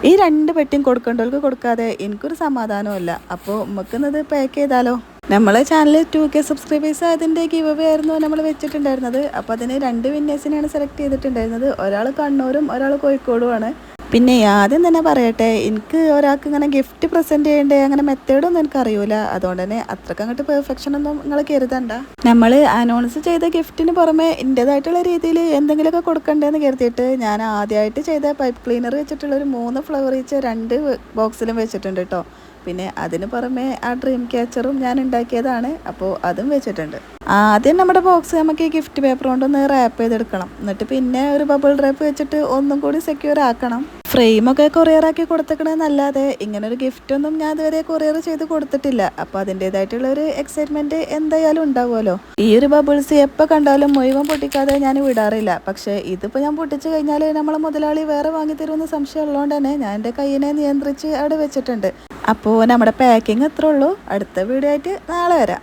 ഈ 2 പെട്ടിയും കൊടുക്കേണ്ടവർക്ക് കൊടുക്കാതെ എനിക്കൊരു സമാധാനമില്ല. അപ്പോൾ നമുക്കിന്നത് പാക്ക് ചെയ്താലോ? നമ്മളെ ചാനൽ 2K സബ്സ്ക്രൈബേഴ്സ് അതിൻ്റെ ഗിവ് അവേ ആയിരുന്നു നമ്മൾ വെച്ചിട്ടുണ്ടായിരുന്നത്. അപ്പോൾ അതിന് 2 വിന്നേഴ്സിനെയാണ് സെലക്ട് ചെയ്തിട്ടുണ്ടായിരുന്നത്. ഒരാൾ കണ്ണൂരും ഒരാൾ കോഴിക്കോടുമാണ്. പിന്നെ ആദ്യം തന്നെ പറയട്ടെ, എനിക്ക് ഒരാൾക്ക് ഇങ്ങനെ ഗിഫ്റ്റ് പ്രസൻറ്റ് ചെയ്യേണ്ടേ അങ്ങനെ മെത്തേഡൊന്നും എനിക്കറിയില്ല. അതുകൊണ്ട് തന്നെ അത്രയ്ക്ക് അങ്ങോട്ട് പെർഫെക്ഷൻ ഒന്നും നിങ്ങൾ കരുതണ്ട. നമ്മൾ അനൗൺസ് ചെയ്ത ഗിഫ്റ്റിന് പുറമെ എൻ്റേതായിട്ടുള്ള രീതിയിൽ എന്തെങ്കിലുമൊക്കെ കൊടുക്കണ്ടേന്ന് കരുതിയിട്ട് ഞാൻ ആദ്യമായിട്ട് ചെയ്ത പൈപ്പ് ക്ലീനർ വെച്ചിട്ടുള്ളൊരു 3 ഫ്ലവർ ഈച്ച് 2 ബോക്സിലും വെച്ചിട്ടുണ്ട് കേട്ടോ. പിന്നെ അതിന് പുറമെ ആ ഡ്രീം ക്യാച്ചറും ഞാൻ ഉണ്ടാക്കിയതാണ്. അപ്പോൾ അതും വെച്ചിട്ടുണ്ട്. ആദ്യം നമ്മുടെ ബോക്സ് നമുക്ക് ഈ ഗിഫ്റ്റ് പേപ്പർ കൊണ്ടൊന്ന് റാപ്പ് ചെയ്തെടുക്കണം. എന്നിട്ട് പിന്നെ ഒരു ബബിൾ റാപ്പ് വെച്ചിട്ട് ഒന്നും കൂടി സെക്യൂർ ആക്കണം. ഫ്രെയിമൊക്കെ കൊറിയറാക്കി കൊടുത്തേക്കണമെന്നല്ലാതെ ഇങ്ങനൊരു ഗിഫ്റ്റൊന്നും ഞാൻ ഇതുവരെ കൊറിയർ ചെയ്ത് കൊടുത്തിട്ടില്ല. അപ്പോൾ അതിൻ്റേതായിട്ടുള്ള ഒരു എക്സൈറ്റ്മെൻറ്റ് എന്തായാലും ഉണ്ടാവുമല്ലോ. ഈ ഒരു ബബിൾസ് എപ്പോൾ കണ്ടാലും മുഴുവൻ പൊട്ടിക്കാതെ ഞാൻ വിടാറില്ല. പക്ഷേ ഇതിപ്പോൾ ഞാൻ പൊട്ടിച്ച് കഴിഞ്ഞാൽ നമ്മളെ മുതലാളി വേറെ വാങ്ങി തരുമെന്ന് സംശയം ഉള്ളതുകൊണ്ട് തന്നെ ഞാൻ എൻ്റെ കയ്യിനെ നിയന്ത്രിച്ച് അവിടെ വെച്ചിട്ടുണ്ട്. അപ്പോൾ നമ്മുടെ പാക്കിങ് എത്ര ഉള്ളൂ. അടുത്ത വീഡിയോ ആയിട്ട് നാളെ വരാം.